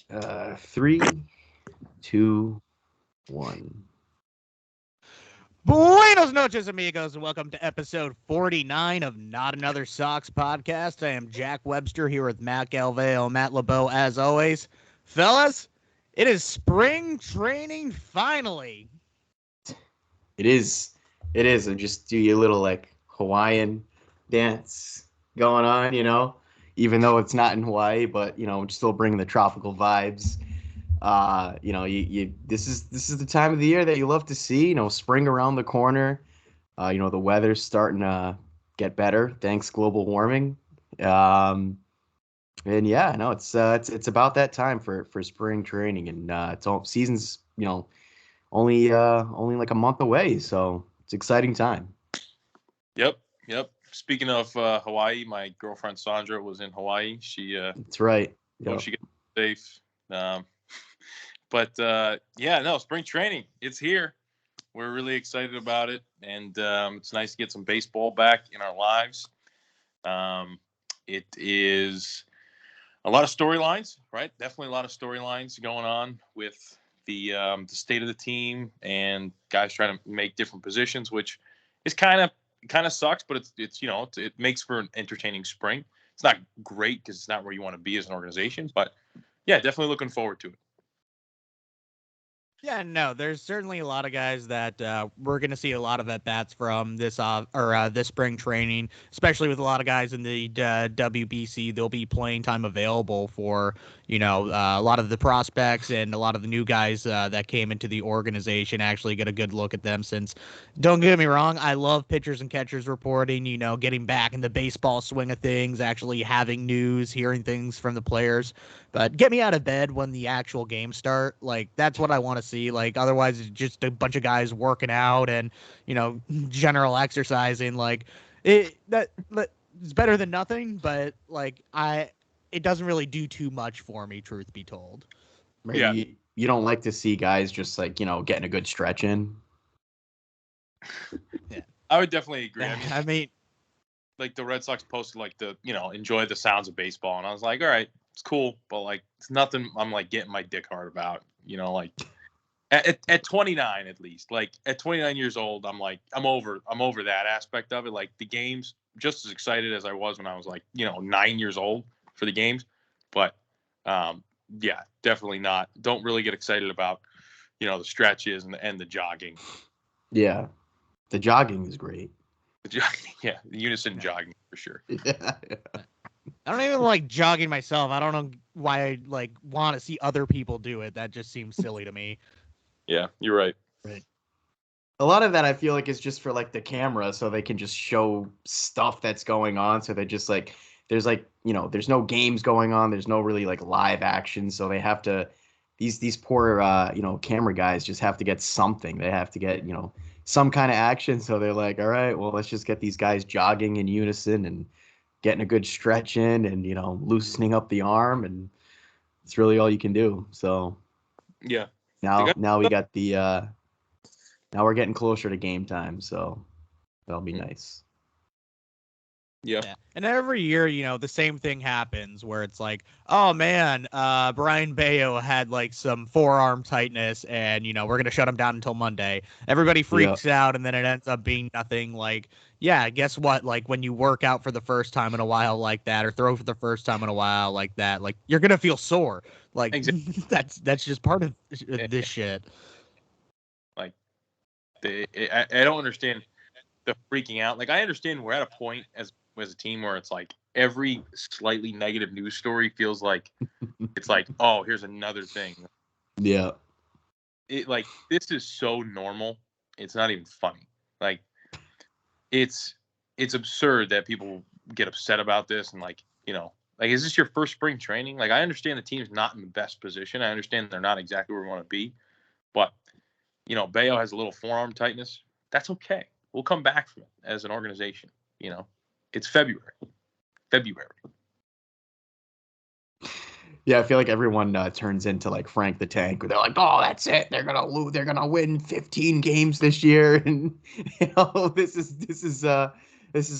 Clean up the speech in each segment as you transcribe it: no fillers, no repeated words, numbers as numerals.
Three, two, one. Buenos noches, amigos, and welcome to episode 49 of Not Another Sox podcast. I am Jack Webster here with Matt Galveo, Matt LeBeau, as always. Fellas, it is spring training finally. It is. It is. And just do your little like Hawaiian dance going on, even though it's not in Hawaii, but still bringing the tropical vibes. You this is the time of the year that you love to see. Spring around the corner. The weather's starting to get better thanks global warming. And yeah, no, it's about that time for spring training, and it's all seasons. Only like a month away, so it's an exciting time. Yep. Speaking of Hawaii, my girlfriend Sandra was in Hawaii. She That's right. hope she gets safe. But spring training, it's here. We're really excited about it, and it's nice to get some baseball back in our lives. It is a lot of storylines, right? Definitely a lot of storylines going on with the state of the team and guys trying to make different positions, which is kind of sucks, but it makes for an entertaining spring. It's not great because it's not where you want to be as an organization, but yeah, definitely looking forward to it. Yeah, no, there's certainly a lot of guys that we're going to see a lot of at-bats from this this spring training, especially with a lot of guys in the WBC. There'll be playing time available for, a lot of the prospects and a lot of the new guys that came into the organization, actually get a good look at them since, don't get me wrong, I love pitchers and catchers reporting, getting back in the baseball swing of things, actually having news, hearing things from the players. But get me out of bed when the actual games start. Like, that's what I want to see. Like, otherwise it's just a bunch of guys working out and, general exercising. Like, it's better than nothing, but it doesn't really do too much for me, truth be told. Right? Yeah. You don't like to see guys just like, getting a good stretch in. Yeah. I would definitely agree. I mean, like the Red Sox posted like enjoy the sounds of baseball, and I was like, all right, it's cool, but like it's nothing I'm like getting my dick hard about. Like at 29 at least. Like at 29 years old, I'm over that aspect of it. Like the games, just as excited as I was when I was like 9 years old for the games, but yeah, definitely not. Don't really get excited about the stretches and the jogging. Yeah, the jogging is great. Yeah, the unison jogging for sure. Yeah. I don't even like jogging myself. I don't know why I want to see other people do it. That just seems silly to me. Yeah, you're right. Right. A lot of that I feel like is just for like the camera, so they can just show stuff that's going on. So they just like there's there's no games going on. There's no really like live action. So they have to these poor camera guys just have to get something. They have to get some kind of action. So they're like, all right, well let's just get these guys jogging in unison and getting a good stretch in and loosening up the arm, and it's really all you can do. So yeah, now we got the now we're getting closer to game time, so that'll be nice. Yeah. And every year, the same thing happens where it's like, oh man, Brian Bayo had like some forearm tightness and, we're going to shut him down until Monday. Everybody freaks out and then it ends up being nothing. Like, yeah, guess what? Like when you work out for the first time in a while like that, or throw for the first time in a while like that, like you're going to feel sore. Like exactly. that's just part of this shit. Like I don't understand the freaking out. Like I understand we're at a point as a team where it's like every slightly negative news story feels like it's like, oh, here's another thing. Yeah. It like this is so normal. It's not even funny. Like it's absurd that people get upset about this and like, like is this your first spring training? Like I understand the team's not in the best position. I understand they're not exactly where we want to be. But Bayo has a little forearm tightness. That's okay. We'll come back from it as an organization. It's February. Yeah, I feel like everyone turns into like Frank the Tank, where they're like, "Oh, that's it. They're gonna lose. They're gonna win 15 games this year, and this is a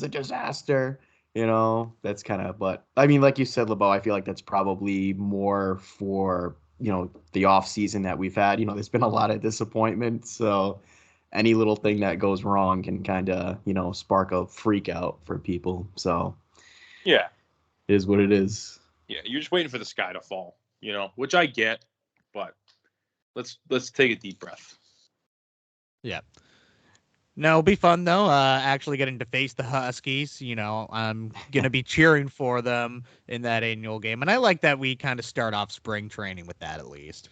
disaster." That's kind of, but I mean, like you said, LeBeau, I feel like that's probably more for, the off season that we've had. There's been a lot of disappointment. So any little thing that goes wrong can kind of, spark a freak out for people. So Yeah. it is what it is. Yeah. You're just waiting for the sky to fall, which I get, but let's take a deep breath. Yeah. No, it'll be fun though. Actually getting to face the Huskies. I'm gonna be cheering for them in that annual game, and I like that we kind of start off spring training with that at least.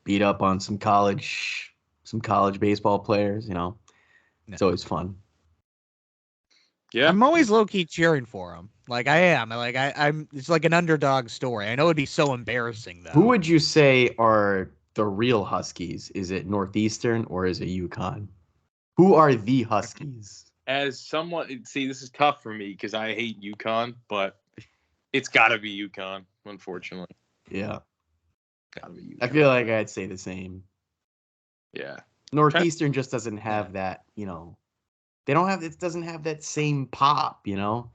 Beat up on some college baseball players. It's always fun. Yeah, I'm always low key cheering for them. Like I am. I'm. It's like an underdog story. I know it'd be so embarrassing though. Who would you say are the real Huskies? Is it Northeastern or is it UConn? Who are the Huskies? as someone, see, this is tough for me because I hate UConn, but it's got to be UConn, unfortunately. Yeah. Got to be UConn. I feel like I'd say the same. Yeah. Northeastern just doesn't have that, they don't have, it doesn't have that same pop, No.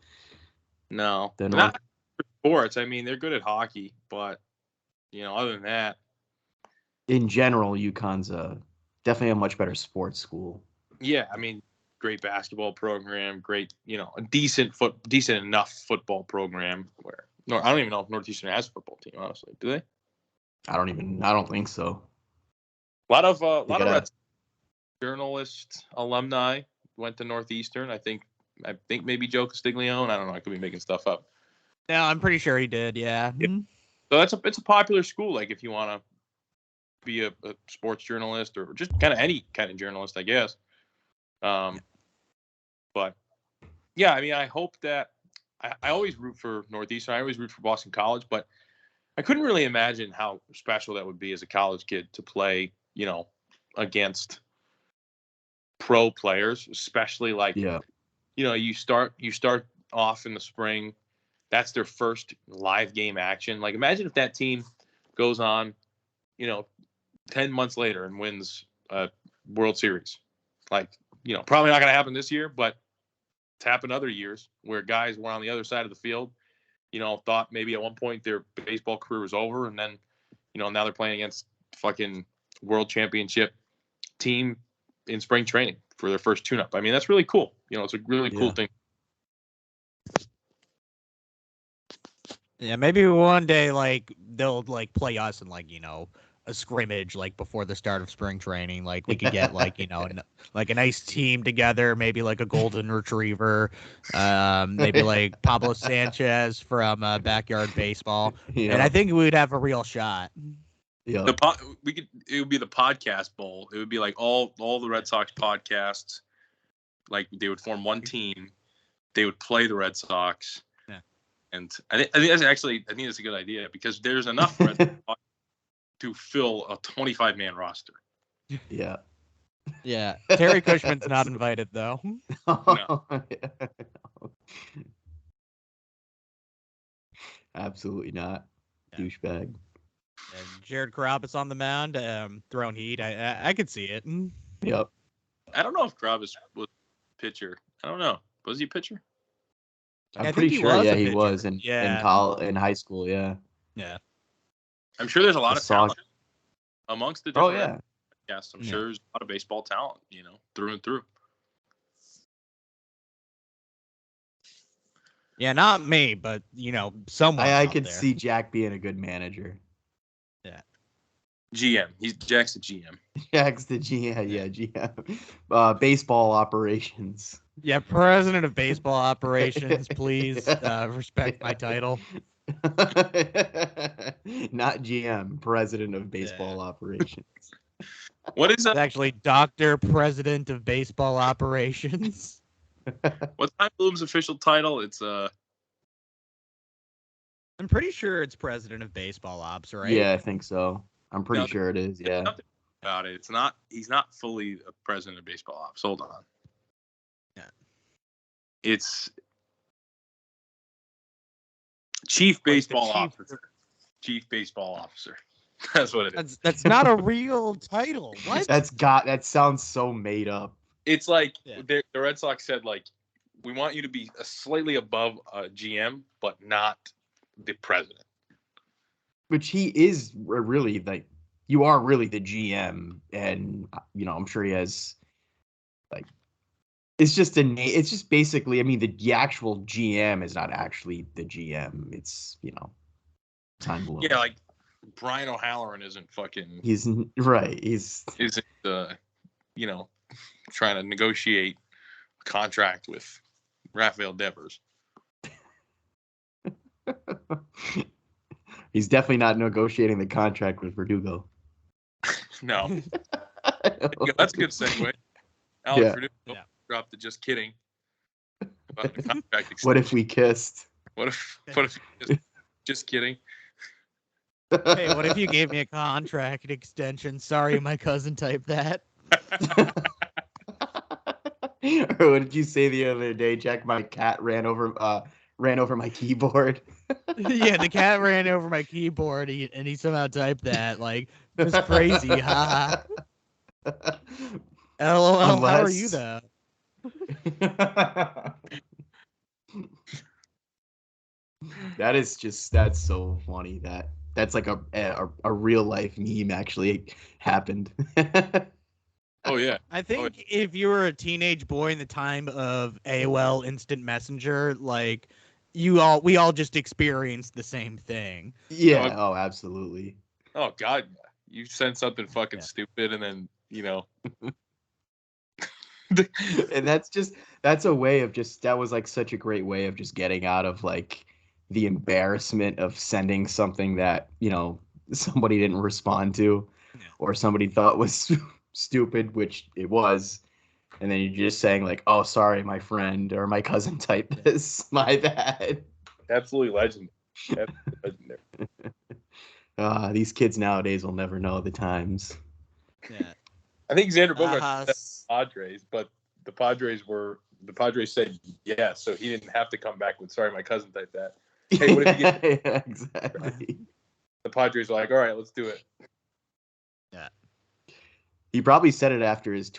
The Not for sports. I mean, they're good at hockey, but, other than that. In general, UConn's definitely a much better sports school. Yeah, I mean, great basketball program, great, a decent enough football program where, I don't even know if Northeastern has a football team, honestly. Do they? I don't think so. A lot of Red journalist alumni went to Northeastern. I think maybe Joe Castiglione. I don't know. I could be making stuff up. Yeah, I'm pretty sure he did. Yeah. So it's a popular school. Like if you want to be a sports journalist or just kind of any kind of journalist, I guess. But yeah, I mean, I hope that I always root for Northeastern. I always root for Boston College, but I couldn't really imagine how special that would be as a college kid to play, against pro players, especially like, you start off in the spring. That's their first live game action. Like imagine if that team goes on, 10 months later and wins a World Series. Like, probably not going to happen this year, but it's happened other years where guys were on the other side of the field, thought maybe at one point their baseball career was over. And then, now they're playing against fucking world championship team in spring training for their first tune-up. I mean, that's really cool. It's a really cool thing. Yeah, maybe one day like they'll like play us in like a scrimmage like before the start of spring training. Like we could get like like a nice team together, maybe like a golden retriever, maybe like Pablo Sanchez from Backyard Baseball, and I think we would have a real shot. Yeah, it would be the podcast bowl. It would be like all the Red Sox podcasts. Like they would form one team. They would play the Red Sox. Yeah. And I think that's a good idea because there's enough Red Sox to fill a 25-man roster. Yeah. Yeah. Terry Cushman's not invited though. No. Absolutely not. Douchebag. And Jared Carrabis on the mound, throwing heat. I could see it. Yep. I don't know if Carrabis was pitcher. I don't know. Was he a pitcher? I'm pretty sure. Yeah, he was in high school. Yeah. Yeah. I'm sure there's a lot of talent amongst the different podcasts. I'm sure there's a lot of baseball talent, through and through. Yeah, not me, but someone. I could see Jack being a good manager. Yeah. GM. Jack's the GM. Jack's the GM. Yeah, GM. Baseball operations. Yeah, president of baseball operations. Please respect my title. Not GM. President of baseball operations. What is that? It's actually Dr. President of baseball operations. What's Ty Bloom's official title? It's I'm pretty sure it's president of baseball ops, right? Yeah, I think so. I'm pretty sure it is. Yeah. About it. It's not. He's not fully a president of baseball ops. Hold on. Yeah. It's chief baseball officer. Chief baseball officer. That's what it is. That's not a real title. What? That sounds so made up. It's like Yeah. the Red Sox said, like, we want you to be slightly above a GM, but not the president. Which he is really like, you are really the GM, and I'm sure he has like, it's just a name. It's just basically, I mean, the actual GM is not actually the GM. It's time balloon. Yeah, like Brian O'Halloran isn't fucking. He's right. He's isn't trying to negotiate a contract with Rafael Devers. He's definitely not negotiating the contract with Verdugo. No. That's a good segue. Alex Verdugo dropped the just kidding about the contract extension. What if we kissed? What if just kidding? Hey, what if you gave me a contract extension? Sorry, my cousin typed that. Or what did you say the other day, Jack? My cat ran over my keyboard. Yeah, the cat ran over my keyboard and he somehow typed that. Like, it's crazy. Haha. LOL, how are you though? That's so funny. That's like a real life meme actually happened. Oh yeah. I think if you were a teenage boy in the time of AOL Instant Messenger, like we all just experienced the same thing. Yeah. Oh, absolutely. Oh God, you send something fucking stupid, and then and that's a way of that was like such a great way of just getting out of like the embarrassment of sending something that somebody didn't respond to, or somebody thought was stupid, which it was, and then you're just saying like, oh, sorry, my friend or my cousin typed this, my bad. Absolutely legendary. These kids nowadays will never know the times. Yeah. I think Xander Bogaerts Padres, but the Padres said yes, so he didn't have to come back with sorry, my cousin typed that. Hey, what if you get exactly? The Padres were like, all right, let's do it. Yeah. He probably said it after his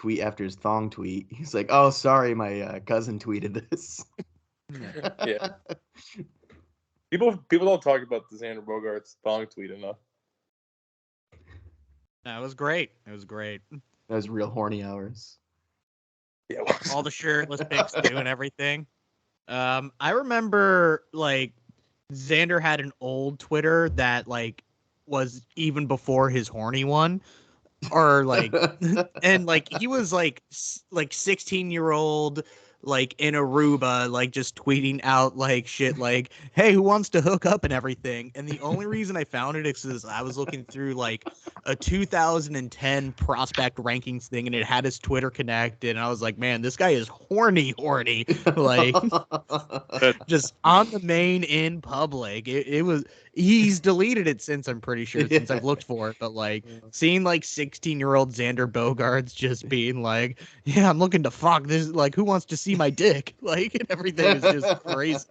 thong tweet. He's like, oh, sorry, my cousin tweeted this. Yeah. People don't talk about the Xander Bogaerts thong tweet enough. That was great. That was real horny hours. Yeah. All the shirtless pics too and everything. I remember like Xander had an old Twitter that like was even before his horny one, or like, and like he was like 16-year-old like in Aruba, like just tweeting out like shit like, hey, who wants to hook up and everything. And the only reason I found it is because I was looking through like a 2010 prospect rankings thing, and it had his Twitter connected, and I was like, man, this guy is horny, like just on the main in public. It was, he's deleted it since, I'm pretty sure, since I've looked for it, but like seeing like 16-year-old Xander Bogaerts just being like, yeah, I'm looking to fuck this, like, who wants to see my dick, like, and everything is just crazy.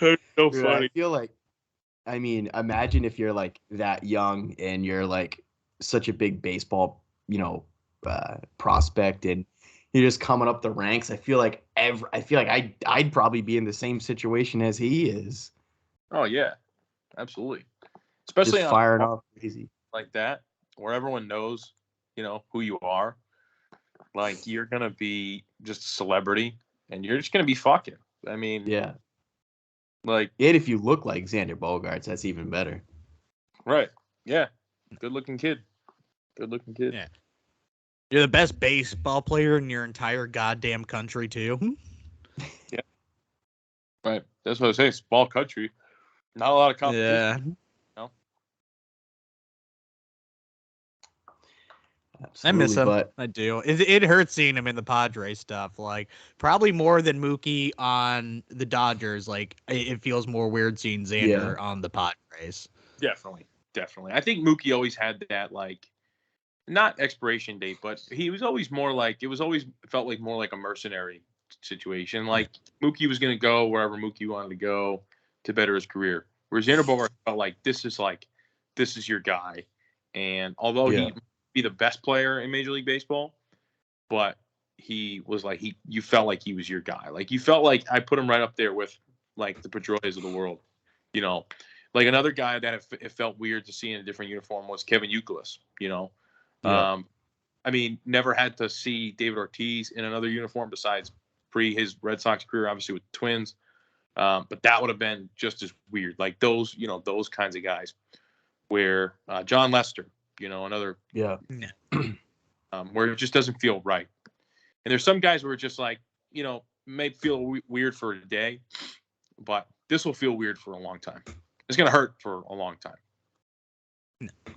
That's so Dude, funny. I feel like, I mean, imagine if you're like that young and you're like such a big baseball, prospect, and you're just coming up the ranks. I feel like I'd probably be in the same situation as he is. Oh yeah, absolutely. Especially just firing off crazy like that, where everyone knows, who you are. Like, you're gonna be just a celebrity, and you're just gonna be fucking. I mean, yeah. Like, and if you look like Xander Bogaerts, that's even better. Right. Yeah. Good looking kid. Yeah. You're the best baseball player in your entire goddamn country too. Yeah. Right. That's what I say. Small country. Not a lot of competition. Yeah. No. Absolutely, I miss him. But I do. It hurts seeing him in the Padres stuff. Like, probably more than Mookie on the Dodgers. Like, it feels more weird seeing Xander on the Padres. Definitely. I think Mookie always had that, like, not expiration date, but he was always more like, felt like more like a mercenary situation. Like, Mookie was going to go wherever Mookie wanted to go to better his career. Whereas Xander Bogaerts felt like this is your guy. And although he be the best player in Major League Baseball, but he was like you felt like he was your guy. Like you felt like I put him right up there with like the Pedroias of the world. You know, like another guy that it felt weird to see in a different uniform was Kevin Youkilis. You know, Yeah. I mean, never had to see David Ortiz in another uniform besides pre his Red Sox career, obviously with the Twins. But that would have been just as weird. Like those, you know, those kinds of guys. Where John Lester, you know, another Yeah. where it just doesn't feel right. And there's some guys where it's just like, you know, may feel weird for a day, but this will feel weird for a long time. It's going to hurt for a long time. At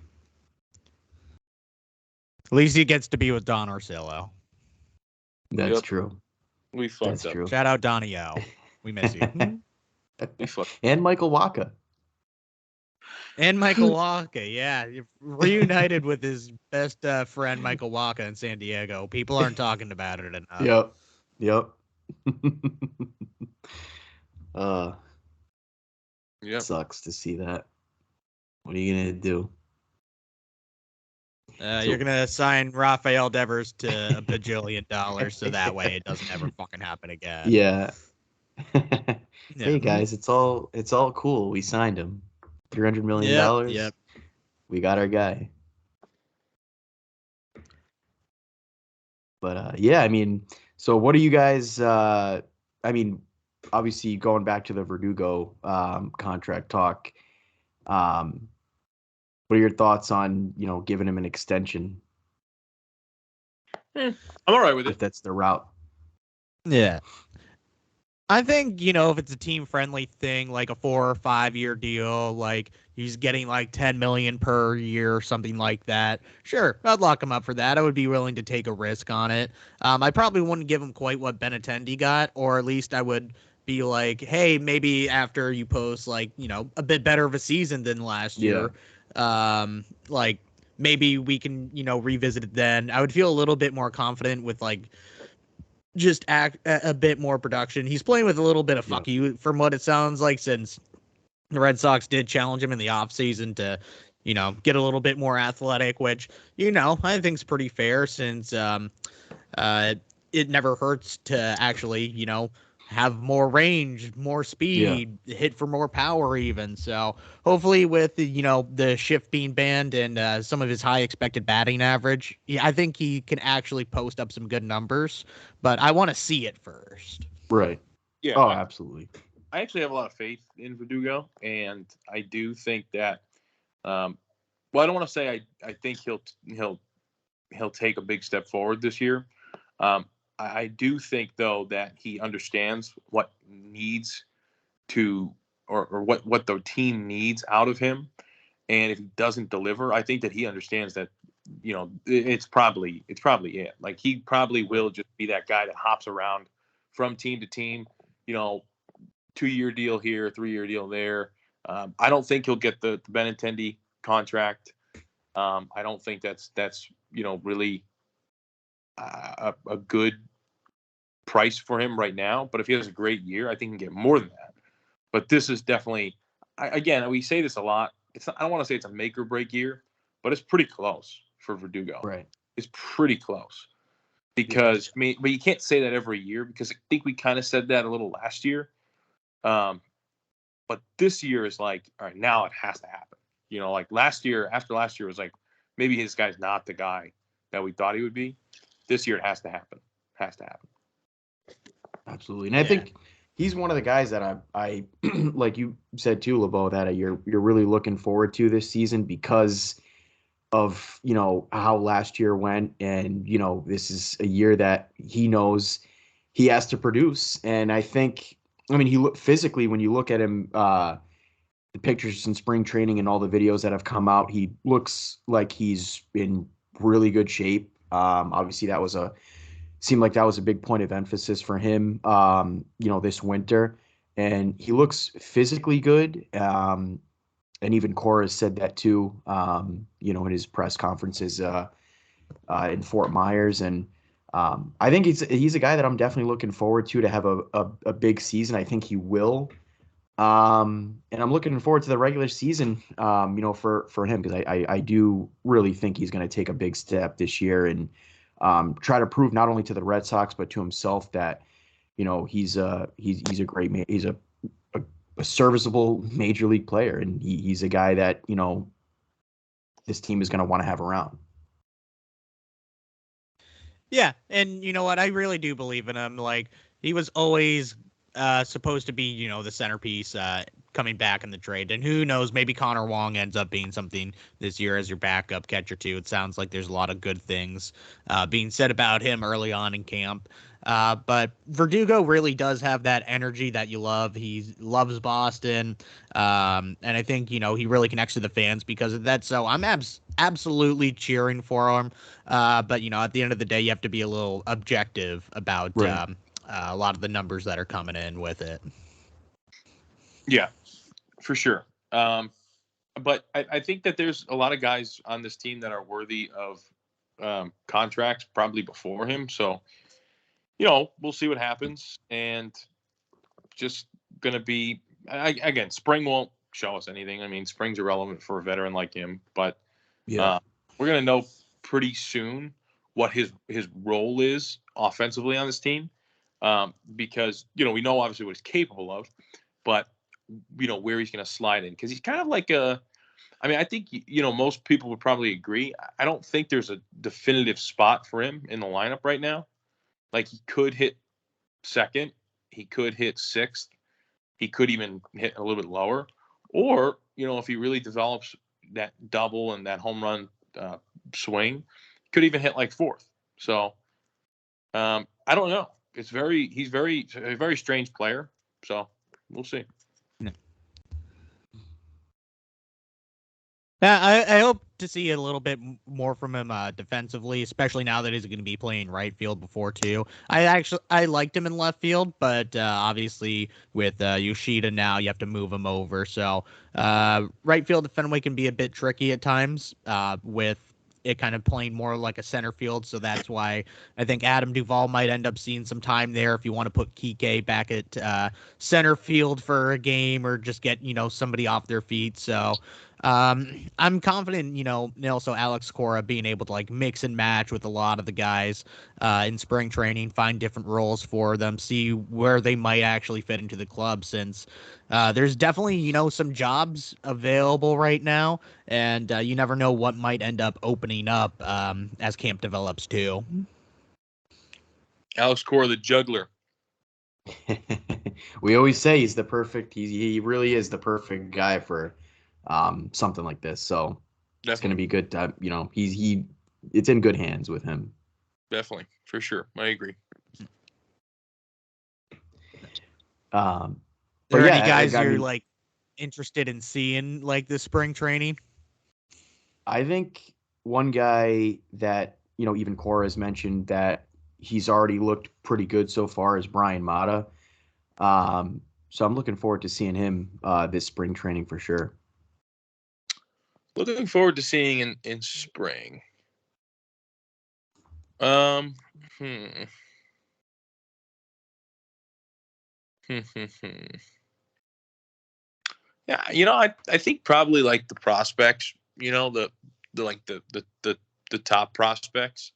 least he gets to be with Don Orsillo. That's true. We fucked That's up. true. Shout out Donnie O. We miss you. We fucked. And Michael Waka. And Michael Waka, yeah, reunited with his best friend Michael Waka in San Diego. People aren't talking about it enough. Yep. Yep. Sucks to see that. What are you gonna do? You're gonna sign Rafael Devers to $1 bajillion, so that way it doesn't ever fucking happen again. Yeah. Yeah. Hey guys, it's all cool. We signed him. $300 million. Yep. We got our guy. But yeah, I mean, so what do you guys? I mean, obviously going back to the Verdugo contract talk. What are your thoughts on giving him an extension? I'm all right with If it. that's the route. Yeah. I think, if it's a team friendly thing, like a 4 or 5 year deal, like he's getting like 10 million per year or something like that. Sure, I'd lock him up for that. I would be willing to take a risk on it. I probably wouldn't give him quite what Benintendi got, or at least I would be like, hey, maybe after you post like, a bit better of a season than last year, like maybe we can, revisit it then. I would feel a little bit more confident with like just act a bit more production. He's playing with a little bit of fuck you from what it sounds like, since the Red Sox did challenge him in the offseason to, get a little bit more athletic, which, I think is pretty fair, since it never hurts to actually, have more range, more speed, hit for more power even. So hopefully with the shift being banned and some of his high expected batting average, I think he can actually post up some good numbers, but I want to see it first. Right. Yeah. Oh, absolutely. I actually have a lot of faith in Verdugo, and I do think that. Well, I don't want to say I think he'll take a big step forward this year. I do think though that he understands what needs to or what the team needs out of him, and if he doesn't deliver, I think that he understands that it's probably it. Like he probably will just be that guy that hops around from team to team. 2-year deal here, 3-year deal there. I don't think he'll get the Benintendi contract. I don't think that's really a good price for him right now. But if he has a great year, I think he can get more than that. But this is definitely, again, we say this a lot. I don't want to say it's a make or break year, but it's pretty close for Verdugo. Right. It's pretty close because but you can't say that every year, because I think we kind of said that a little last year. But this year is like, all right, now it has to happen. Like after last year was like, maybe this guy's not the guy that we thought he would be. This year it has to happen. Has to happen. Absolutely. And I think he's one of the guys that I like you said too, LeBeau, that you're really looking forward to this season because of, how last year went. And, this is a year that he knows he has to produce. And I think, he look physically, when you look at him, the pictures in spring training and all the videos that have come out, he looks like he's in really good shape. Obviously seemed like that was a big point of emphasis for him, this winter, and he looks physically good. And even Cora said that too, in his press conferences in Fort Myers. And I think he's a guy that I'm definitely looking forward to have a big season. I think he will. And I'm looking forward to the regular season, for him, because I do really think he's going to take a big step this year. And try to prove not only to the Red Sox but to himself that he's a great he's a serviceable major league player, and he's a guy that this team is going to want to have around. Yeah, and you know what? I really do believe in him. Like, he was always supposed to be, the centerpiece coming back in the trade. And who knows, maybe Connor Wong ends up being something this year as your backup catcher too. It sounds like there's a lot of good things being said about him early on in camp. But Verdugo really does have that energy that you love. He loves Boston. And I think, he really connects to the fans because of that. So I'm absolutely cheering for him. But, at the end of the day, you have to be a little objective about Right. a lot of the numbers that are coming in with it. Yeah, for sure. But I think that there's a lot of guys on this team that are worthy of contracts probably before him. So, we'll see what happens. And just going to be, again, Sprung won't show us anything. I mean, Sprung's irrelevant for a veteran like him. But we're going to know pretty soon what his role is offensively on this team. Because, we know obviously what he's capable of. But where he's going to slide in, because he's kind of like I think most people would probably agree. I don't think there's a definitive spot for him in the lineup right now. Like, he could hit second, he could hit sixth, he could even hit a little bit lower, or if he really develops that double and that home run swing, could even hit like fourth. So I don't know. He's a very strange player. So we'll see. Yeah, I hope to see a little bit more from him defensively, especially now that he's going to be playing right field before too. I liked him in left field, but obviously with Yoshida now, you have to move him over. So right field at Fenway can be a bit tricky at times with it kind of playing more like a center field. So that's why I think Adam Duvall might end up seeing some time there if you want to put Kike back at center field for a game or just get, somebody off their feet. So I'm confident, also Alex Cora being able to like mix and match with a lot of the guys in spring training, find different roles for them, see where they might actually fit into the club, since there's definitely, some jobs available right now, and you never know what might end up opening up as camp develops too. Alex Cora, the juggler. We always say he's the perfect. He really is the perfect guy for something like this. So definitely. It's going to be good to, it's in good hands with him. Definitely, for sure. I agree. Are there any guys you're like interested in seeing like this spring training? I think one guy that, even Cora has mentioned that he's already looked pretty good so far is Brian Mata. So I'm looking forward to seeing him this spring training for sure. Looking forward to seeing in spring. Yeah, I think probably like the prospects, the top prospects.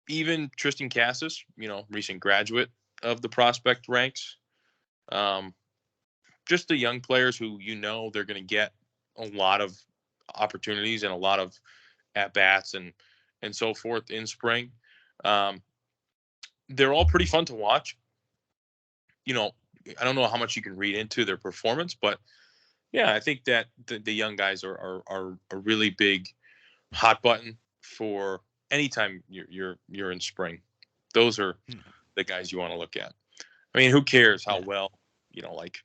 Even Tristan Cassis, recent graduate of the prospect ranks. Just the young players who they're going to get a lot of opportunities and a lot of at bats and so forth in spring. They're all pretty fun to watch. I don't know how much you can read into their performance, but yeah, I think that the young guys are a really big hot button for anytime you're in spring. Those are the guys you want to look at. I mean, who cares how well, like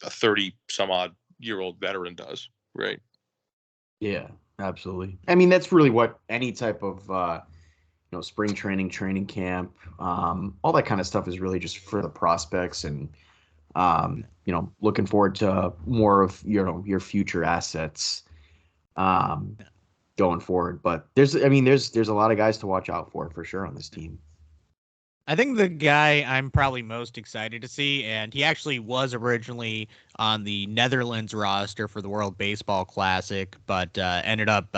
a 30 some odd year old veteran does, right? Yeah, absolutely. I mean, that's really what any type of spring training camp, all that kind of stuff is really just for the prospects and looking forward to more of your future assets going forward. But there's a lot of guys to watch out for sure on this team. I think the guy I'm probably most excited to see, and he actually was originally on the Netherlands roster for the World Baseball Classic, but ended up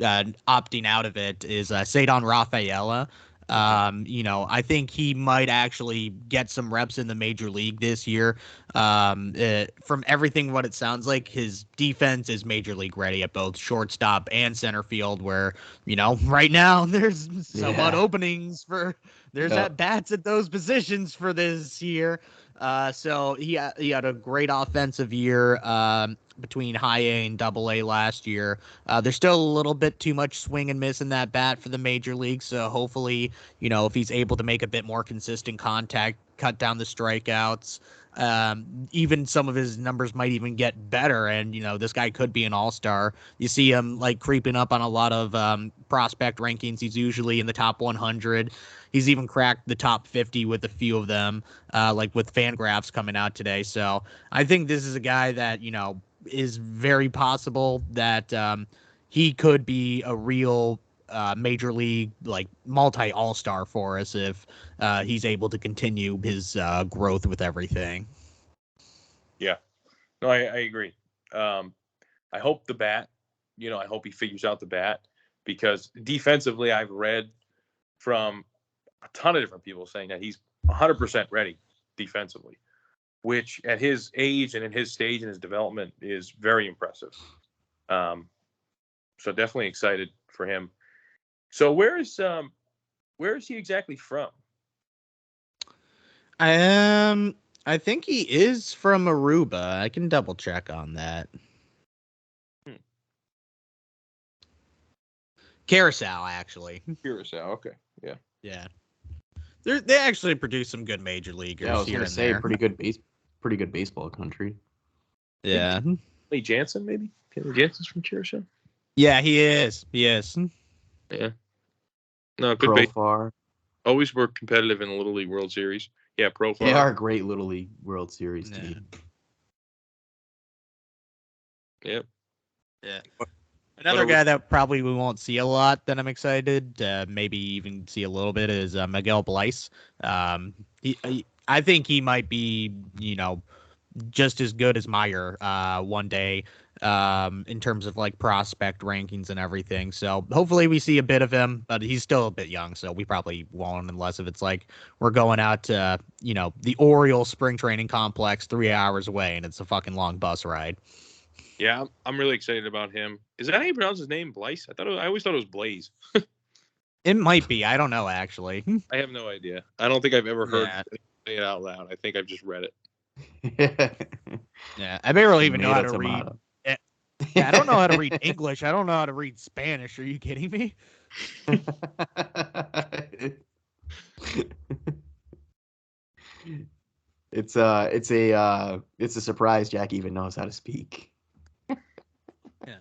opting out of it is Cedon Rafaela. I think he might actually get some reps in the major league this year. From everything what it sounds like, his defense is major league ready at both shortstop and center field, where, right now there's somewhat openings there's at bats at those positions for this year. So he had a great offensive year between high A and double A last year. There's still a little bit too much swing and miss in that bat for the major league. So hopefully, if he's able to make a bit more consistent contact, cut down the strikeouts, even some of his numbers might even get better. And, this guy could be an all-star. You see him like creeping up on a lot of prospect rankings. He's usually in the top 100. He's even cracked the top 50 with a few of them, like with Fangraphs coming out today. So I think this is a guy that, is very possible that he could be a real major league, like multi all-star for us if he's able to continue his growth with everything. Yeah, no, I agree. I hope the bat, I hope he figures out the bat, because defensively I've read from a ton of different people saying that he's 100% ready defensively, which at his age and in his stage in his development is very impressive. So definitely excited for him. So where is he exactly from? I think he is from Aruba. I can double check on that. Curacao, actually. Curacao, okay, yeah. Yeah. They actually produce some good major leaguers. Yeah, I was here gonna and say there. pretty good baseball country. Yeah. Kenley Jansen, maybe? Kenley Jansen's from Curacao? Yeah, he is. Yes. Yeah. No, good base. Profar. Always were competitive in the Little League World Series. Yeah, Profar. They are a great Little League World Series team. Yep. Yeah. Another guy that probably we won't see a lot that I'm excited to maybe even see a little bit is Miguel Bleis. I think he might be, just as good as Meyer one day in terms of like prospect rankings and everything. So hopefully we see a bit of him, but he's still a bit young, so we probably won't unless if it's like we're going out to, the Orioles spring training complex 3 hours away and it's a fucking long bus ride. Yeah, I'm really excited about him. Is that how you pronounce his name, Bleis? I always thought it was Blaze. It might be. I don't know, actually. I have no idea. I don't think I've ever heard it out loud. I think I've just read it. Yeah, I barely even know how to read. Yeah, I don't know how to read English. I don't know how to read Spanish. Are you kidding me? It's a surprise Jack even knows how to speak. Yeah.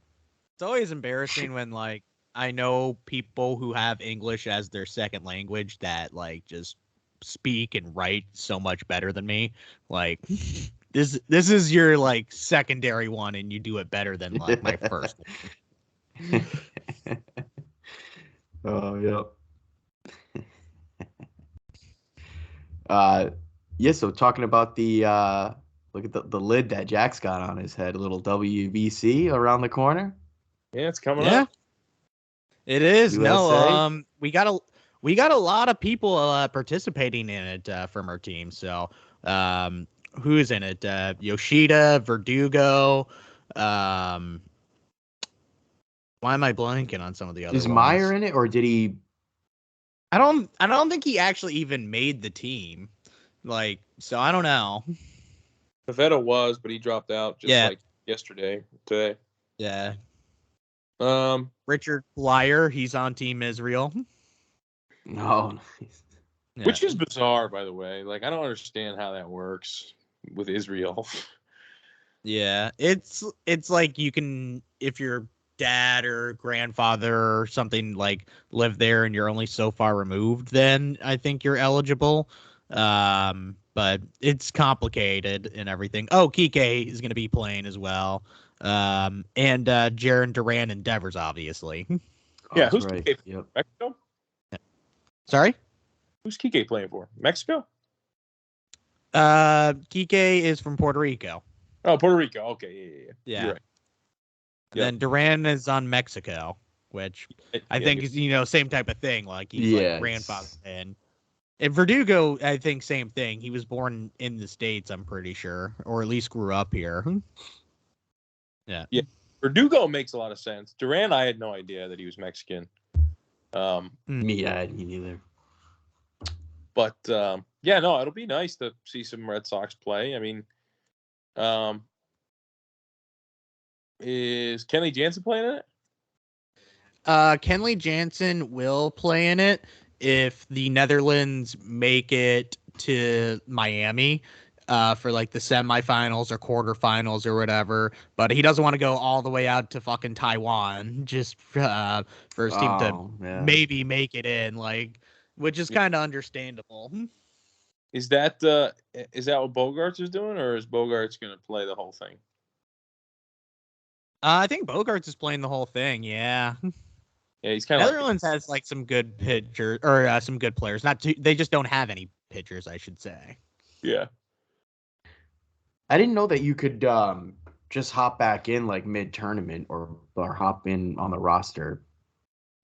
It's always embarrassing when like I know people who have English as their second language that like just speak and write so much better than me. Like this is your like secondary one and you do it better than like my first one. Oh, yep. Yeah, so talking about the look at the lid that Jack's got on his head, a little WBC around the corner. Yeah, it's coming up. It is. USA. No, we got a lot of people participating in it from our team. So, who is in it? Yoshida, Verdugo. Why am I blanking on some of the other Is ones? Meyer in it, or did he? I don't think he actually even made the team. Like, so I don't know. Pavetta was, but he dropped out just like today. Yeah. Richard Flyer, he's on Team Israel. No. Yeah. Which is bizarre, by the way. Like, I don't understand how that works with Israel. Yeah, it's like you can, if your dad or grandfather or something like live there and you're only so far removed, then I think you're eligible. But it's complicated and everything. Oh, Kike is going to be playing as well. And Jaron Duran and Devers, obviously. Yeah, who's right. Kike? Yep. Mexico? Yeah. Sorry? Who's Kike playing for? Mexico? Kike is from Puerto Rico. Oh, Puerto Rico. Okay, yeah. You're right. And then Duran is on Mexico. which I think is, same type of thing. Like he's Yeah, like grandfather. And Verdugo, I think same thing. He was born in the States, I'm pretty sure, or at least grew up here. Yeah. Yeah. Verdugo makes a lot of sense. Duran, I had no idea that he was Mexican. Me neither. But yeah, no, it'll be nice to see some Red Sox play. I mean, is Kenley Jansen playing in it? Kenley Jansen will play in it if the Netherlands make it to Miami for like the semifinals or quarterfinals or whatever. But he doesn't want to go all the way out to fucking Taiwan just for his team to maybe make it in, like, which is kind of understandable. Is that what Bogarts is doing, or is Bogarts going to play the whole thing? I think Bogarts is playing the whole thing. Yeah. Yeah, he's kind of. Netherlands has like some good pitchers or some good players. They just don't have any pitchers, I should say. Yeah. I didn't know that you could just hop back in like mid-tournament or hop in on the roster.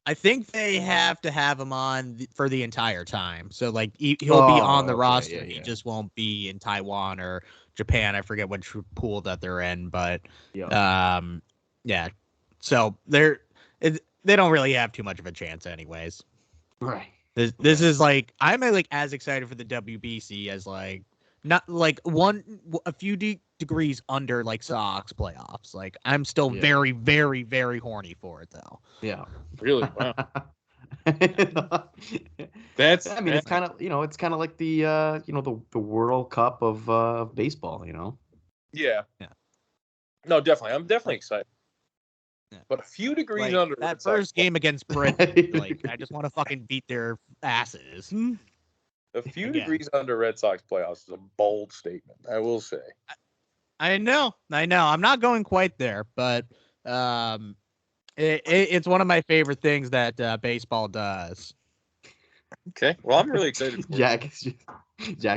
I think they have to have him on for the entire time. So like he'll be on the roster. Yeah. He just won't be in Taiwan or Japan. I forget which pool that they're in, but yeah. So they don't really have too much of a chance anyways. Right. This is like, I'm like as excited for the WBC as like not like a few degrees under like Sox playoffs. Like I'm still very, very, very horny for it though. Yeah. Really? Wow. It's kind of, it's kind of like the the World Cup of baseball, Yeah. No, definitely. I'm definitely excited. Yeah. But a few degrees under that first game against Britain, like I just want to fucking beat their asses. A few degrees under Red Sox playoffs is a bold statement, I will say. I know. I'm not going quite there, but it's one of my favorite things that baseball does. Okay, well, I'm really excited for Jack's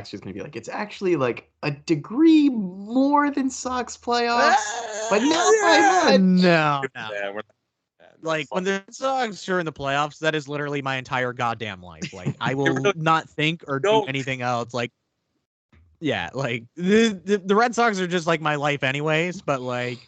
just gonna be like, it's actually like a degree more than Sox playoffs, but not by much. No. Like when the Sox are in the playoffs, that is literally my entire goddamn life. Like I will not think or do anything else. Like, yeah, like the Red Sox are just like my life anyways. But like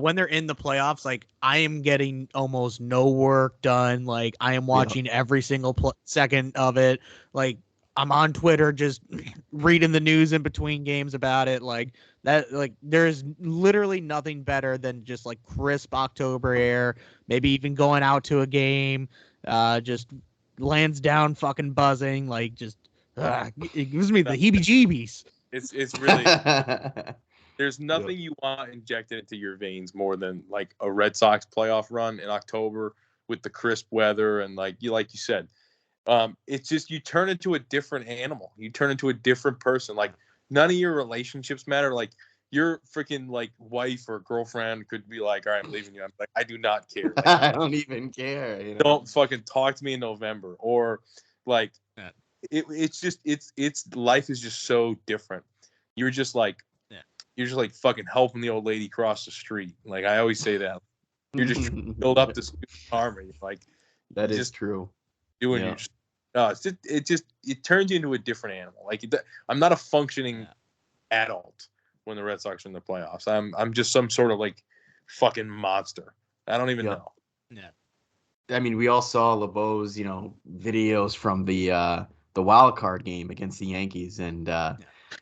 when they're in the playoffs, like I am getting almost no work done. Like I am watching every single second of it. Like I'm on Twitter just reading the news in between games about it. Like that, like there's literally nothing better than just like crisp October air, maybe even going out to a game, just lands down fucking buzzing, like just it gives me the heebie-jeebies. It's really there's nothing you want injected into your veins more than like a Red Sox playoff run in October with the crisp weather and like you said. It's just you turn into a different animal. You turn into a different person. Like none of your relationships matter. Like your freaking like wife or girlfriend could be like, "All right, I'm leaving you." I'm like, "I do not care. Like, I don't even care. Don't fucking talk to me in November." Or like, it's just life is just so different. You're just like fucking helping the old lady cross the street. Like I always say that. You're just trying to build up this army. Like that is true. Doing it turns you into a different animal. Like I'm not a functioning adult when the Red Sox are in the playoffs. I'm just some sort of like fucking monster. I don't even know. Yeah. I mean, we all saw LeBeau's, videos from the wild card game against the Yankees, and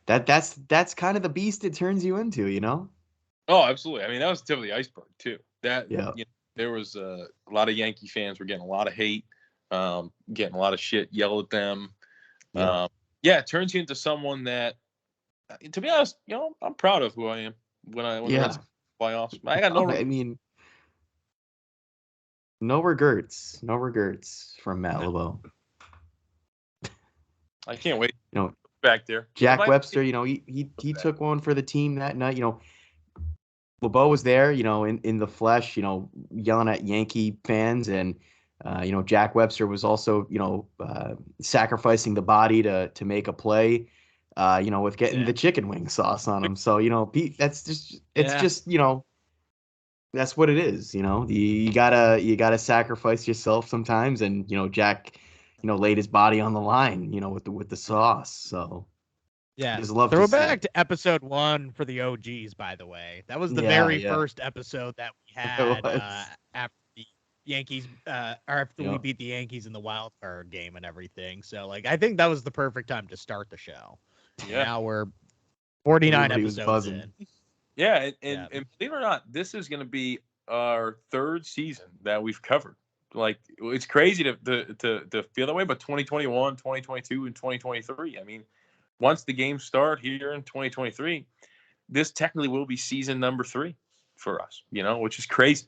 that's kind of the beast it turns you into, Oh, absolutely. I mean, that was the tip of the iceberg too. There was a lot of Yankee fans were getting a lot of hate. Getting a lot of shit yelled at them. It turns you into someone that, to be honest, I'm proud of who I am when the playoffs. I got no regrets from Matt LeBeau. I can't wait. Back there, Jack Webster. He took one for the team that night. LeBeau was there. In the flesh. Yelling at Yankee fans and. Jack Webster was also, sacrificing the body to make a play, with getting the chicken wing sauce on him. So, Pete, that's just, it's just, That's what it is. You gotta sacrifice yourself sometimes, and Jack, laid his body on the line, with the sauce. So Yeah. just love to see Throwback it. to episode 1 for the OGs, by the way. That was the Yeah, very yeah, first episode that we it had was. after the Yankees, or after we Yep. beat the Yankees in the wild card game and everything. So, like, I think that was the perfect time to start the show. And Yeah. now we're 49 Everybody was episodes buzzing. in. Yeah. And, Yeah. and, and believe it or not, this is going to be our third season that we've covered. Like, it's crazy to feel that way, but 2021, 2022, and 2023. I mean, once the games start here in 2023, this technically will be season number 3 for us, which is crazy.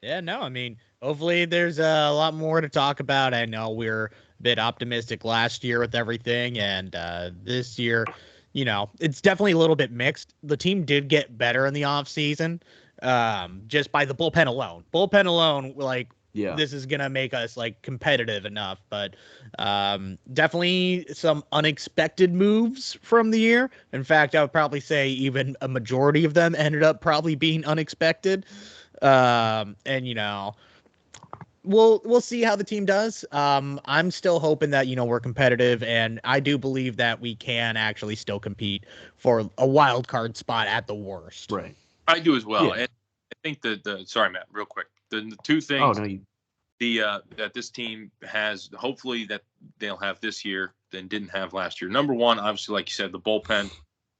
Yeah, no, I mean, hopefully there's a lot more to talk about. I know we're a bit optimistic last year with everything, and this year, it's definitely a little bit mixed. The team did get better in the offseason, just by the bullpen alone. Bullpen alone, like, Yeah. this is gonna make us like competitive enough, but definitely some unexpected moves from the year. In fact, I would probably say even a majority of them ended up probably being unexpected. And we'll see how the team does. I'm still hoping that we're competitive, and I do believe that we can actually still compete for a wild card spot at the worst. Right. I do as well. Yeah. And I think the sorry, Matt, real quick. The two Oh things no, you. that this team has, hopefully that they'll have this year than didn't have last year. Number one, obviously, like you said, the bullpen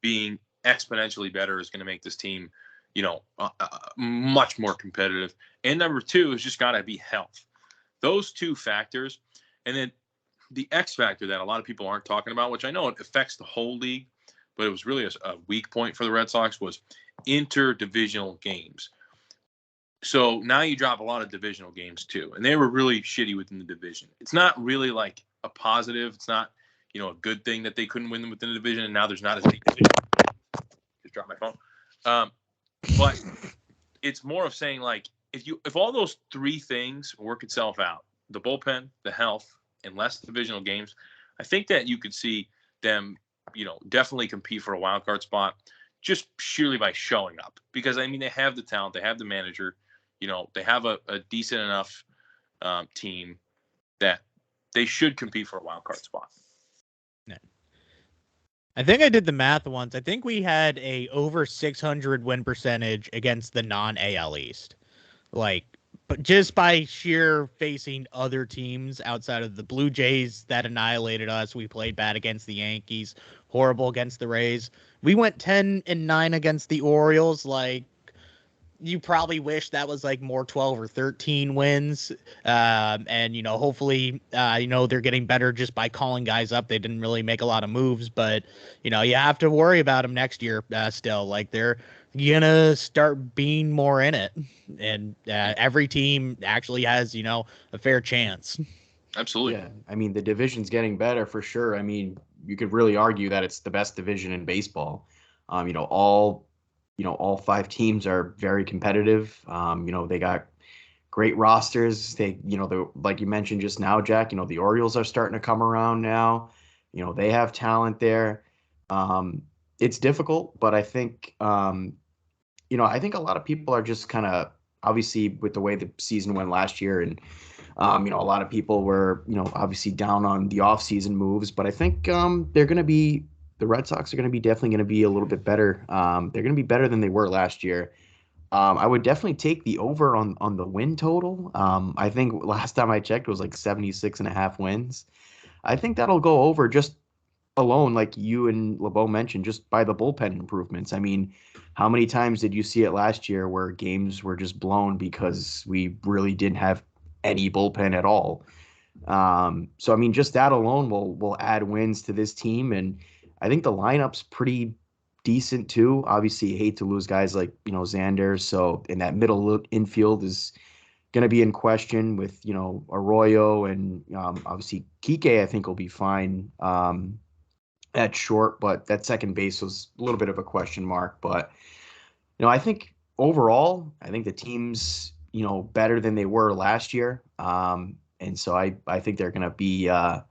being exponentially better is going to make this team, much more competitive. And number two is just got to be health. Those two factors, and then the X factor that a lot of people aren't talking about, which I know it affects the whole league, but it was really a weak point for the Red Sox, was interdivisional games. So now you drop a lot of divisional games too, and they were really shitty within the division. It's not really like a positive. It's not, a good thing that they couldn't win them within the division, and now there's not as many division. Just dropped my phone. But it's more of saying, like, if all those three things work itself out, the bullpen, the health, and less divisional games, I think that you could see them, definitely compete for a wild card spot just purely by showing up. Because I mean, they have the talent, they have the manager, they have a decent enough team that they should compete for a wild card spot. Yeah. I think I did the math once. I think we had a over 600 win percentage against the non-AL East. Like, but just by sheer facing other teams outside of the Blue Jays that annihilated us, we played bad against the Yankees, horrible against the Rays. We went 10-9 against the Orioles. Like, you probably wish that was like more 12 or 13 wins. And, hopefully, they're getting better just by calling guys up. They didn't really make a lot of moves, but, you have to worry about them next year still. Like, they're going to start being more in it. And every team actually has, a fair chance. Absolutely. Yeah. I mean, the division's getting better for sure. I mean, you could really argue that it's the best division in baseball. All 5 teams are very competitive. They got great rosters. Like you mentioned just now, Jack, the Orioles are starting to come around now. They have talent there. It's difficult, but I think a lot of people are just kind of, obviously, with the way the season went last year, and a lot of people were, obviously down on the offseason moves, but I think the Red Sox are definitely going to be a little bit better. They're going to be better than they were last year. I would definitely take the over on the win total. I think last time I checked it was like 76 and a half wins. I think that'll go over just alone, like you and LeBeau mentioned, just by the bullpen improvements. I mean, how many times did you see it last year where games were just blown because we really didn't have any bullpen at all? So I mean, just that alone will add wins to this team, and I think the lineup's pretty decent too. Obviously, you hate to lose guys like Xander, so in that middle infield is going to be in question with Arroyo, and obviously Kike I think will be fine at short, but that second base was a little bit of a question mark. But I think overall, I think the team's better than they were last year. And so I think they're gonna be a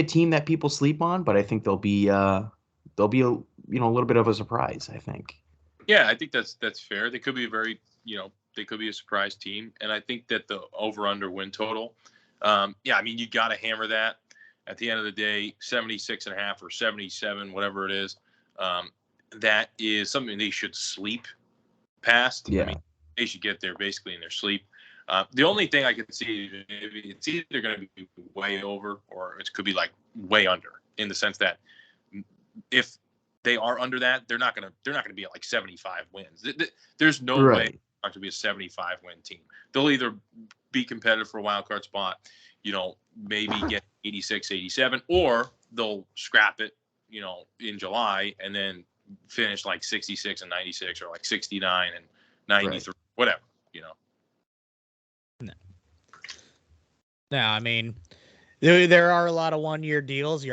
team that people sleep on, but I think they'll be a little bit of a surprise, I think. Yeah, I think that's fair. They could be they could be a surprise team, and I think that the over/under win total, yeah, I mean, you got to hammer that. At the end of the day, 76.5 or 77, whatever it is, that is something they should sleep past. Yeah. I mean, they should get there basically in their sleep. The only thing I can see, maybe it's either going to be way over or it could be like way under, in the sense that if they are under that, they're not gonna be at like 75 wins. There's no way Right. they're not to be a 75 win team. They'll either be competitive for a wild card spot, maybe get 86, 87, or they'll scrap it, in July and then finish like 66 and 96 or like 69 and 93, whatever. No, I mean, there are a lot of 1-year deals.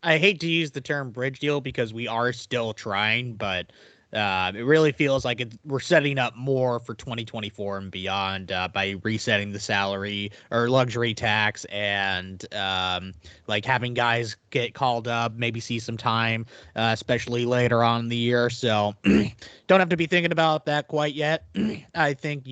I hate to use the term bridge deal because we are still trying, but it really feels like we're setting up more for 2024 and beyond by resetting the salary or luxury tax and like having guys get called up, maybe see some time, especially later on in the year. So don't have to be thinking about that quite yet. I think,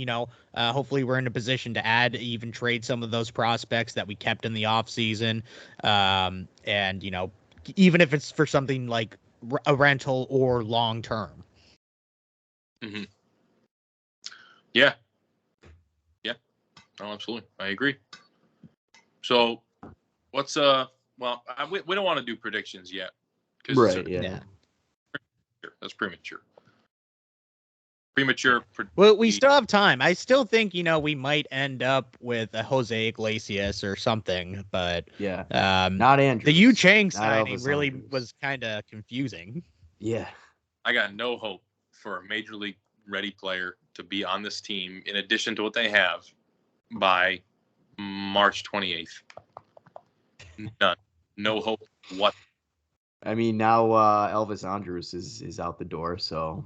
hopefully we're in a position to even trade some of those prospects that we kept in the offseason. And, even if it's for something like a rental or long term. Mm-hmm. Yeah. Oh, absolutely. I agree. So what's we don't want to do predictions yet. Right. Yeah. That's premature. Well, we still have time. I still think, we might end up with a Jose Iglesias or something, but yeah, not Andrews. The Yu Chang signing really was kind of confusing. Yeah. I got no hope for a major league ready player to be on this team in addition to what they have by March 28th. None. No hope. What? I mean, now Elvis Andrus is out the door, so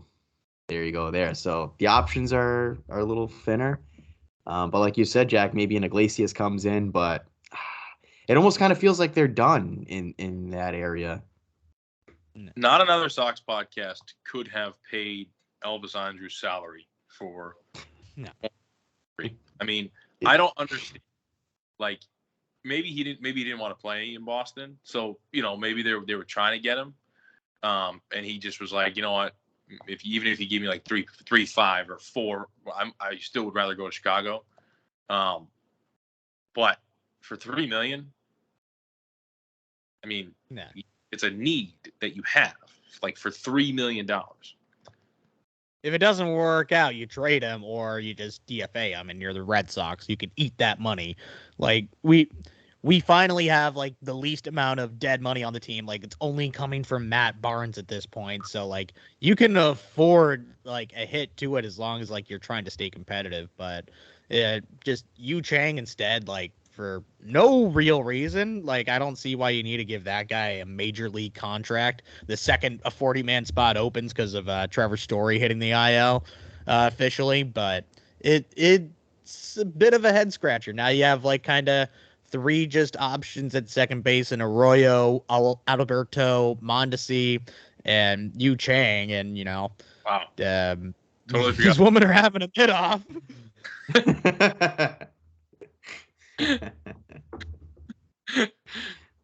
there you go there. So the options are a little thinner. But like you said, Jack, maybe an Iglesias comes in, but it almost kind of feels like they're done in that area. Not another Sox podcast could have paid Elvis Andrus' salary for. No. I mean, I don't understand. Like, maybe he didn't want to play in Boston, so maybe they were trying to get him, and he just was like, you know what, even if you give me like 3.5 or 4, I still would rather go to Chicago. But for $3 million, I mean, it's a need that you have, like for $3 million. If it doesn't work out, you trade him or you just DFA him, and you're the Red Sox. You can eat that money. Like we finally have like the least amount of dead money on the team. Like it's only coming from Matt Barnes at this point. So like you can afford like a hit to it as long as like you're trying to stay competitive. But just Yu Chang instead, like for no real reason. Like I don't see why you need to give that guy a major league contract. The second a 40-man spot opens because of Trevor Story hitting the IL officially. But it's a bit of a head scratcher. Now you have like kind of 3 just options at second base in Arroyo, Alberto, Mondesi, and Yu Chang, and wow, totally these women are having a bit off.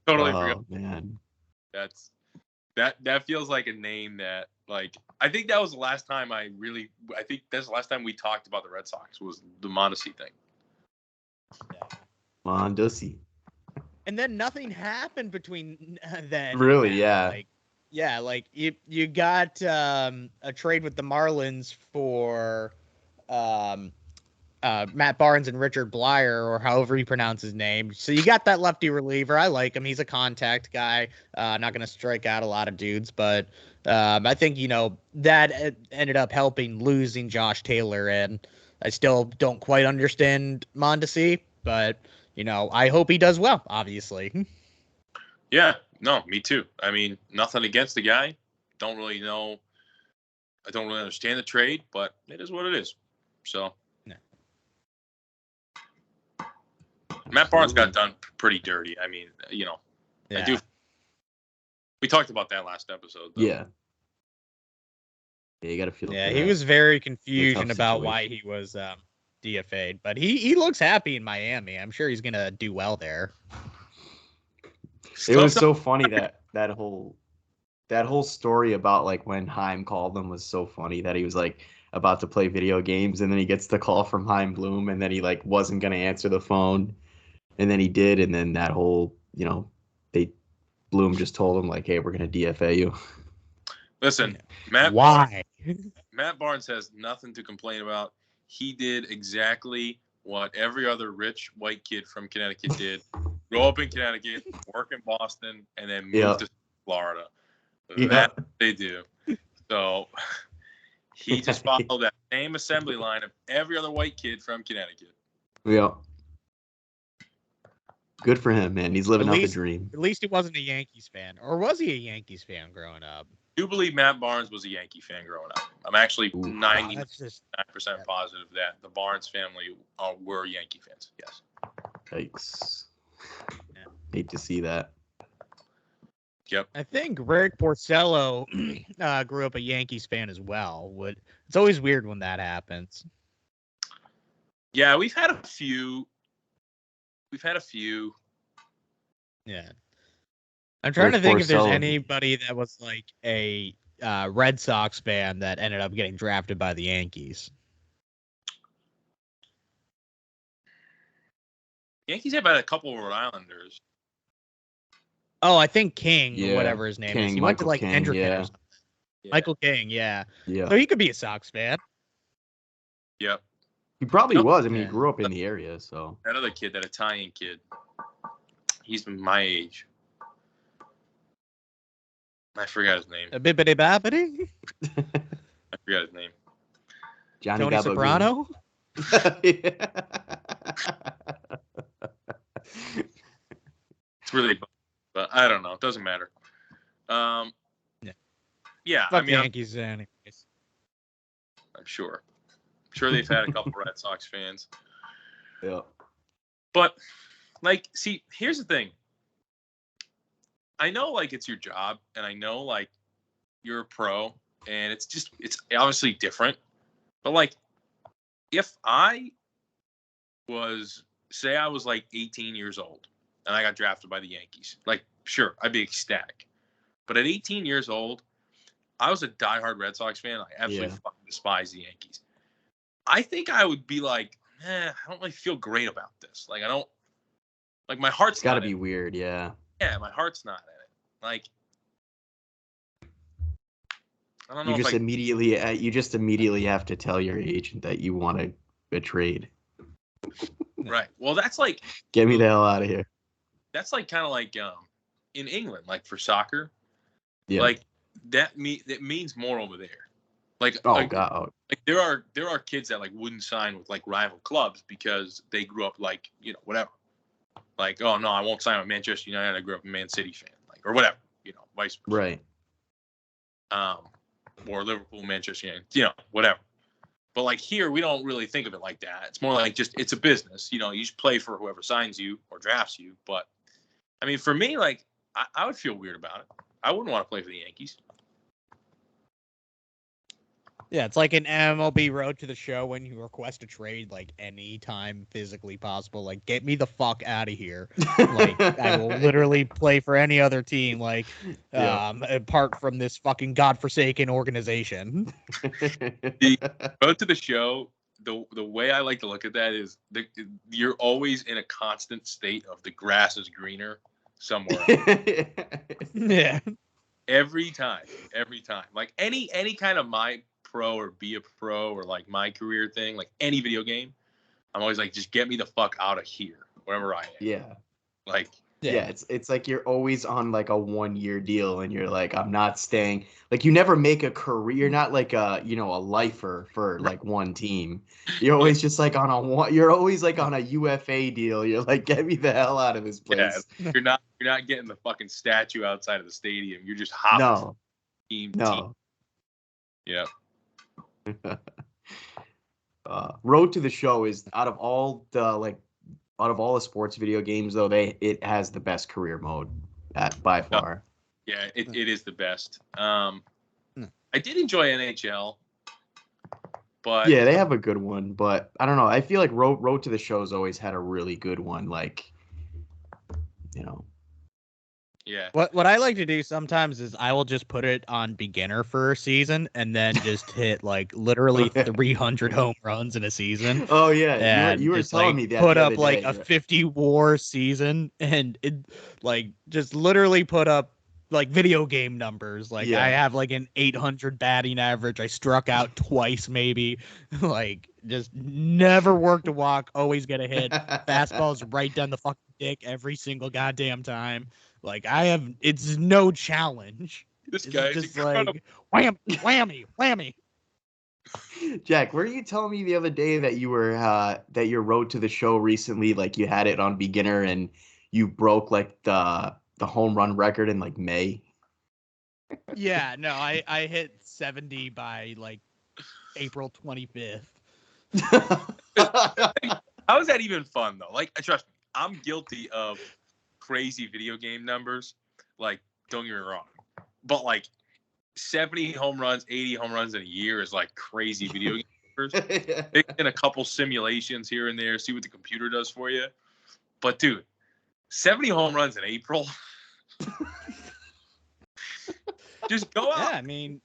Totally forgot. Man, that feels like a name that like I think that was the last time I think that's the last time we talked about the Red Sox was the Mondesi thing. Yeah. Mondesi. And then nothing happened between then. Really, yeah. Like you got a trade with the Marlins for Matt Barnes and Richard Blyer, or however you pronounce his name. So you got that lefty reliever. I like him. He's a contact guy. Not going to strike out a lot of dudes, but I think that ended up helping losing Josh Taylor, and I still don't quite understand Mondesi, but. I hope he does well, obviously. Yeah, no, me too. I mean, nothing against the guy. Don't really know. I don't really understand the trade, but it is what it is. So, yeah. Matt Barnes got done pretty dirty. I mean, yeah. I do. We talked about that last episode, though. Yeah. Yeah, you got to feel. Yeah, for he that. was very It's a confused tough about why situation. he was DFA'd, but he looks happy in Miami. I'm sure he's gonna do well there. It's It tough was to- so funny that whole story about like when Heim called him was so funny that he was like about to play video games and then he gets the call from Heim Bloom and then he like wasn't gonna answer the phone and then he did and then that whole they Bloom just told him like, hey, we're gonna DFA you. Listen, Matt Why? Matt Barnes has nothing to complain about. He did exactly what every other rich white kid from Connecticut did. Grow up in Connecticut, work in Boston, and then move to Florida. That's what they do. So he just followed that same assembly line of every other white kid from Connecticut. Yeah. Good for him, man. He's living out the dream. At least he wasn't a Yankees fan. Or was he a Yankees fan growing up? I do believe Matt Barnes was a Yankee fan growing up. I'm actually 99% positive that the Barnes family were Yankee fans. Yes. Yikes. Yeah. Hate to see that. Yep. I think Rick Porcello grew up a Yankees fan as well. It's always weird when that happens. Yeah, we've had a few. Yeah. I'm trying to think if there's anybody that was like a Red Sox fan that ended up getting drafted by the Yankees. Yankees have had a couple of Rhode Islanders. Oh, I think King or whatever his name is. He went to like Hendrick or something. Yeah. Michael King, yeah. Yeah. So he could be a Sox fan. Yep. He probably was. I mean, he grew up in the area, so. That other kid, that Italian kid, he's my age. I forgot his name. A bibbidi babbidi? I forgot his name. Johnny Tony Soprano? It's really, but I don't know. It doesn't matter. Yeah. Fuck the Yankees, anyways. I'm sure. I'm sure they've had a couple Red Sox fans. Yeah. But, like, see, here's the thing. I know, like, it's your job, and I know, like, you're a pro, and it's obviously different. But, like, if I was, say I was, like, 18 years old, and I got drafted by the Yankees, like, sure, I'd be ecstatic. But at 18 years old, I was a diehard Red Sox fan. I absolutely fucking despise the Yankees. I think I would be like, I don't really feel great about this. Like, I don't, like, my heart's got to be weird, yeah. Yeah, my heart's not in it. Like, I don't know. You just immediately have to tell your agent that you want a trade. Right. Well, that's like, get me the hell out of here. That's like kind of like in England, like for soccer. Yeah. Like that means more over there. Like, God. Like there are kids that like wouldn't sign with like rival clubs because they grew up like, whatever. Like, oh no, I won't sign with Manchester United. I grew up a Man City fan, like, or whatever, vice versa. Right. Or Liverpool, Manchester United, whatever. But like here, we don't really think of it like that. It's more like it's a business. You just play for whoever signs you or drafts you. But I mean, for me, like I would feel weird about it. I wouldn't want to play for the Yankees. Yeah, it's like an MLB Road to the Show when you request a trade like anytime physically possible. Like, get me the fuck out of here. Like, I will literally play for any other team, like, apart from this fucking godforsaken organization. The Road to the Show, the way I like to look at that is you're always in a constant state of the grass is greener somewhere else. Yeah. Every time. Like any kind of my pro or be a pro or like my career thing, like any video game, I'm always like, just get me the fuck out of here, wherever I am. Yeah. Like, yeah, it's like you're always on like a 1-year deal and you're like, I'm not staying. Like, you never make a career. You're not like a lifer for like one team. You're always just like you're always like on a UFA deal. You're like, get me the hell out of this place. Yeah, you're not getting the fucking statue outside of the stadium. You're just hopping. Team. Yeah. Road to the Show is out of all the sports video games though, it has the best career mode by far. Yeah, it is the best. I did enjoy NHL, but Yeah, they have a good one, but I don't know. I feel like Road to the Show's always had a really good one. Like, you know. yeah. What I like to do sometimes is I will just put it on beginner for a season and then just hit like literally 300 home runs in a season. Oh yeah, And you were just telling like me that put the other up like day. a 50 WAR season and it like just literally put up like video game numbers. Like I Yeah. have like an 800 batting average. I struck out twice maybe. Like just never worked a walk, always get a hit. Fastballs right down the fucking dick every single goddamn time. Like it's no challenge. This It's guy is just incredible. like wham, whammy, whammy. Jack, were you telling me the other day that you were that your Road to the Show recently, like you had it on beginner and you broke like the home run record in like May? Yeah, no, I hit 70 by like April 25th. How is that even fun though? Like, trust me, I'm guilty of crazy video game numbers. Like, don't get me wrong, but like 70 home runs, 80 home runs in a year is like crazy video game numbers. Mix in a couple simulations here and there, see what the computer does for you. But dude, 70 home runs in April. Just go out. Yeah, I mean,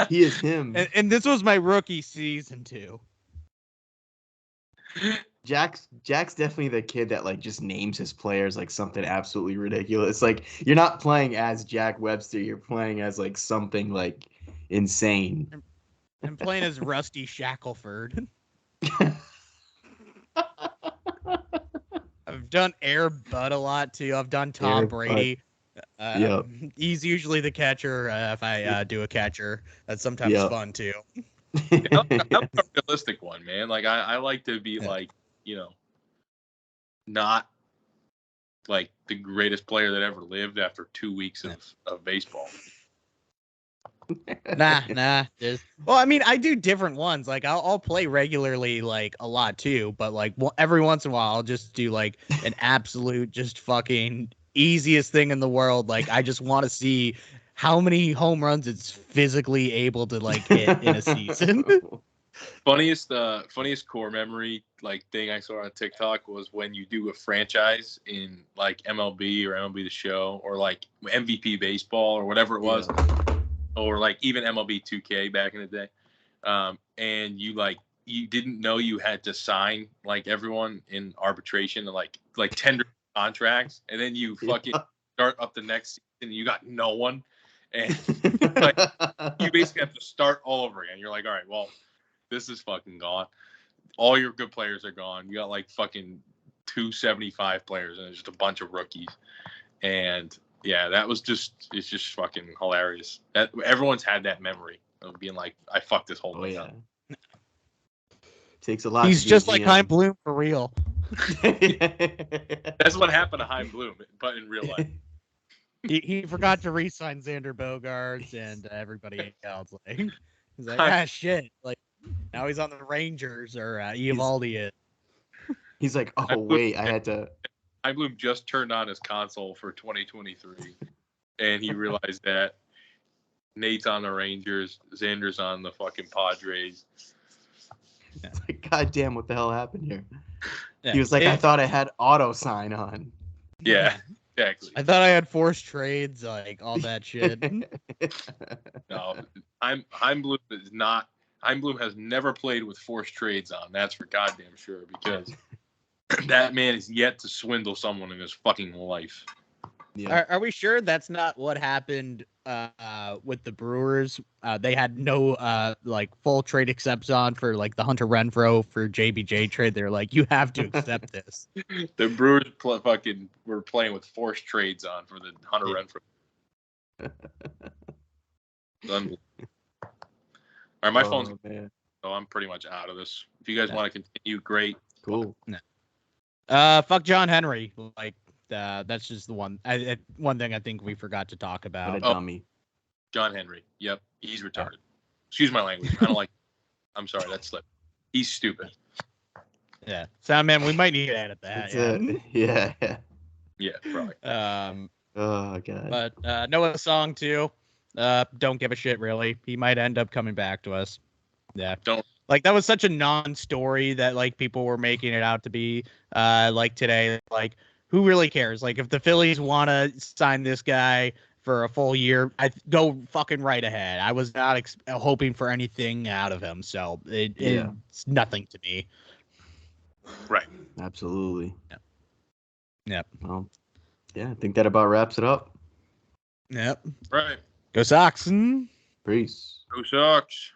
He is him. and this was my rookie season too. Jack's definitely the kid that like just names his players like something absolutely ridiculous. Like you're not playing as Jack Webster, you're playing as like something like insane. I'm playing as Rusty Shackelford. I've done Air Bud a lot too. I've done Tom Air Brady. Yep. He's usually the catcher if I do a catcher. That's sometimes Yep. fun too. I'm a realistic one, man. Like I like to be like, you know, not like the greatest player that ever lived after 2 weeks of baseball. Nah. Well, I mean, I do different ones. Like, I'll play regularly, like a lot too. But like every once in a while, I'll just do like an absolute, just fucking easiest thing in the world. Like, I just want to see how many home runs it's physically able to like hit in a season. Funniest core memory like thing I saw on TikTok was when you do a franchise in like MLB or MLB The Show or like MVP baseball or whatever it was. Yeah. Or like even MLB 2K back in the day, and you didn't know you had to sign like everyone in arbitration and like tender contracts, and then you fucking start up the next season and you got no one, and like you basically have to start all over again. You're like, all right, well, this is fucking gone. All your good players are gone. You got like fucking 275 players and there's just a bunch of rookies, and yeah, it's just fucking hilarious. Everyone's had that memory of being like, I fucked this whole thing up. Takes a lot. He's just like Heim Bloom for real. That's what happened to Heim Bloom, but in real life. He forgot to re-sign Xander Bogaerts and everybody else. Like, he's like, shit. Like, now he's on the Rangers or Eovaldi is. He's like, oh wait, I had to. Heim Bloom just turned on his console for 2023, and he realized that Nate's on the Rangers, Xander's on the fucking Padres. It's like, God damn, what the hell happened here? Yeah. He was like, I thought I had auto sign on. Yeah, exactly. I thought I had forced trades, like all that shit. No, Heim Bloom is not. Heim Bloom has never played with forced trades on. That's for goddamn sure, because that man is yet to swindle someone in his fucking life. Yeah. Are we sure that's not what happened with the Brewers? They had no like full trade accepts on for like the Hunter Renfroe for JBJ trade. They're like, you have to accept this. The Brewers were playing with forced trades on for the Hunter Renfroe. All right, my phone's so I'm pretty much out of this. If you guys want to continue, great. Cool. Fuck John Henry. Like that's just the one thing I think we forgot to talk about. What a dummy. John Henry. Yep, he's retarded. Excuse my language. I don't like. I'm sorry, that's slip. He's stupid. Yeah, Soundman, we might need to edit that. Yeah. Yeah, probably. Oh god. But Noah's song too. Don't give a shit, really. He might end up coming back to us. Yeah. Don't. Like, that was such a non-story that, like, people were making it out to be, like, today. Like, who really cares? Like, if the Phillies want to sign this guy for a full year, I go fucking right ahead. I was not hoping for anything out of him, so it's nothing to me. Right. Absolutely. Yep. Well, yeah, I think that about wraps it up. Yep. Right. Go Sox. Peace. Go Sox.